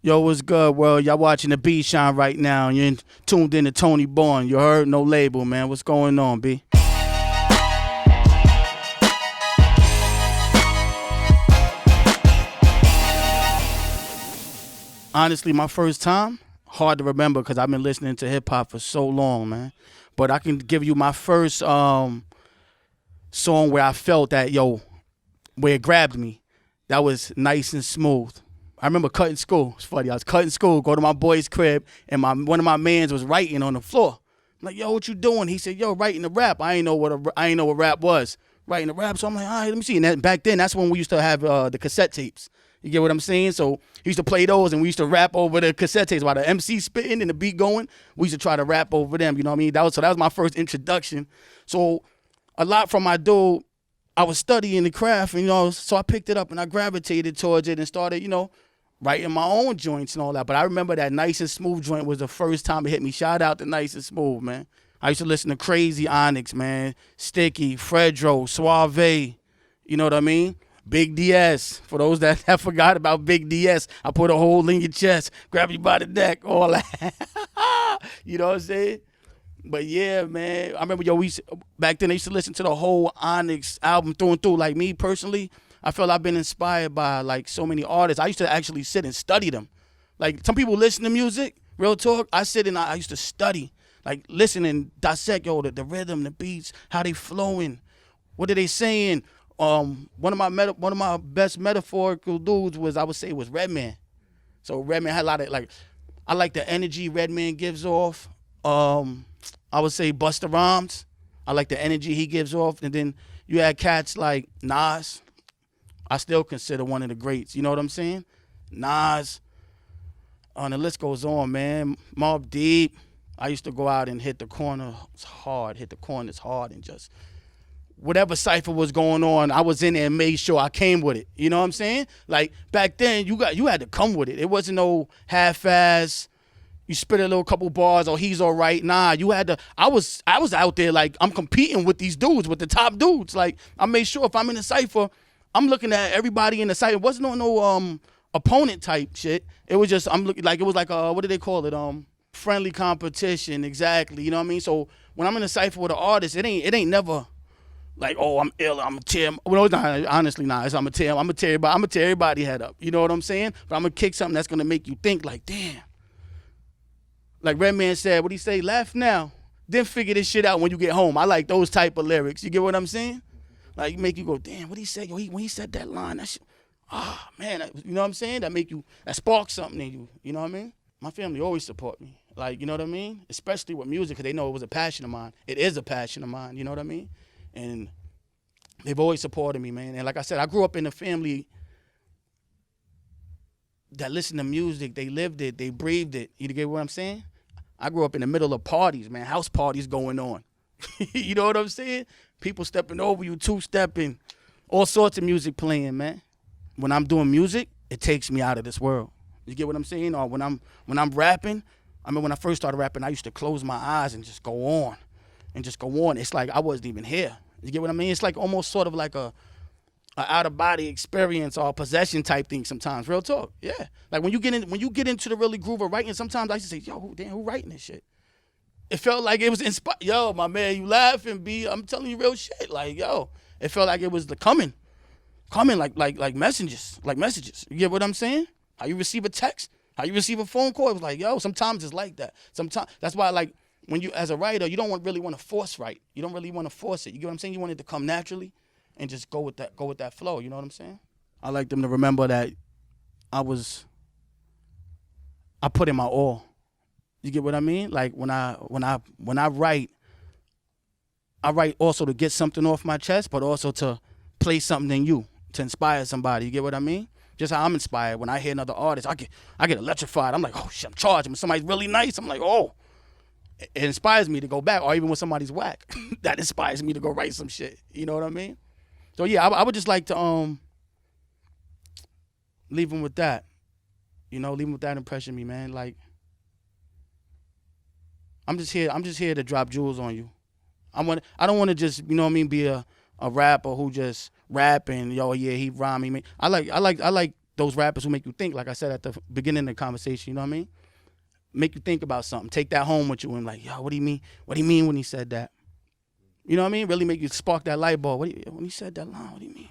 Yo, what's good, world? Y'all watching the B Shine right now. You're tuned in to Tony Bourne. You heard? No label, man. What's going on, B? Honestly, my first time, hard to remember because I've been listening to hip hop for so long, man. But I can give you my first song where I felt that, yo, where it grabbed me. That was Nice and Smooth. I remember cutting school. It's funny. I was cutting school, go to my boy's crib, and one of my mans was writing on the floor. I'm like, yo, what you doing? He said, yo, writing the rap. I ain't know what rap was. Writing the rap. So I'm like, all right, let me see. And back then, that's when we used to have the cassette tapes. You get what I'm saying? So he used to play those, and we used to rap over the cassette tapes while the MC spitting and the beat going. We used to try to rap over them. You know what I mean? That was my first introduction. So a lot from my dude. I was studying the craft, and so I picked it up and I gravitated towards it and started, writing my own joints and all that. But I remember that Nice and Smooth joint was the first time it hit me. Shout out to Nice and Smooth, man. I used to listen to Crazy Onyx, man. Sticky, Fredro, Suave. You know what I mean? Big DS. For those that have forgot about Big DS, I put a hole in your chest, grab you by the neck, all that. You know what I'm saying? But yeah, man, I remember, back then they used to listen to the whole Onyx album through and through. Like me personally, I feel I've been inspired by like so many artists. I used to actually sit and study them. Like some people listen to music, real talk. I used to study, like listen and dissect, the rhythm, the beats, how they flowing, what are they saying. One of my best metaphorical dudes was Redman. So Redman had a lot of I like the energy Redman gives off. I would say Busta Rhymes. I like the energy he gives off. And then you had cats like Nas. I still consider one of the greats. You know what I'm saying? Nas. And the list goes on, man. Mobb Deep. I used to go out and hit the corners hard, and just whatever Cypher was going on, I was in there and made sure I came with it. You know what I'm saying? Like back then, you had to come with it. It wasn't no half-ass. You spit a little couple bars, or he's all right. Nah, you had to. I was out there like I'm competing with these dudes, with the top dudes. Like I made sure if I'm in a cipher, I'm looking at everybody in the cipher. It wasn't no opponent type shit. It was just I'm looking like it was like what do they call it? Friendly competition. Exactly. You know what I mean? So when I'm in a cipher with an artist, it ain't never like, oh, I'm ill, I'm gonna tear. Well, it's not, honestly, not. I'm gonna tear everybody head up. You know what I'm saying? But I'm gonna kick something that's gonna make you think like, damn. Like Redman said, what he say? Laugh now, then figure this shit out when you get home. I like those type of lyrics. You get what I'm saying? Like make you go, damn, what he said? Yo, when he said that line, that shit, man, you know what I'm saying? That sparks something in you. You know what I mean? My family always support me. Like, you know what I mean? Especially with music, because they know it was a passion of mine. It is a passion of mine. You know what I mean? And they've always supported me, man. And like I said, I grew up in a family that listened to music. They lived it. They breathed it. You get what I'm saying? I grew up in the middle of parties, man. House parties going on. You know what I'm saying? People stepping over you, two-stepping, all sorts of music playing, man. When I'm doing music, it takes me out of this world. You get what I'm saying? Or when I'm rapping, I mean, when I first started rapping, I used to close my eyes and just go on. It's like I wasn't even here. You get what I mean? It's like almost sort of like a out-of-body experience or possession type thing sometimes. Real talk. Yeah. Like when you get into the really groove of writing, sometimes I used to say, yo, damn, who writing this shit? It felt like it was inspired. Yo, my man, you laughing, B. I'm telling you real shit. Like, yo, it felt like it was the coming like messages. You get what I'm saying? How you receive a text, how you receive a phone call. It was like, yo, sometimes it's like that. Sometimes that's why, like, when you, as a writer, you don't really want to force write. You don't really want to force it. You get what I'm saying? You want it to come naturally and just go with that flow. You know what I'm saying? I like them to remember that I put in my all. You get what I mean? Like when I write, I write also to get something off my chest, but also to play something in you, to inspire somebody. You get what I mean? Just how I'm inspired. When I hear another artist, I get electrified. I'm like, oh shit, I'm charged. When somebody's really nice, I'm like, oh. It inspires me to go back, or even when somebody's whack, that inspires me to go write some shit. You know what I mean? So yeah, I would just like to leave them with that. Leave them with that impression, me man. Like I'm just here to drop jewels on you. I don't want to just be a rapper who just rap and yo yeah he rhyming me. I like those rappers who make you think, like I said at the beginning of the conversation, you know what I mean? Make you think about something. Take that home with you and like, yo, what do you mean? What do you mean when he said that? You know what I mean? Really make you spark that light bulb. When he said that line, what do you mean?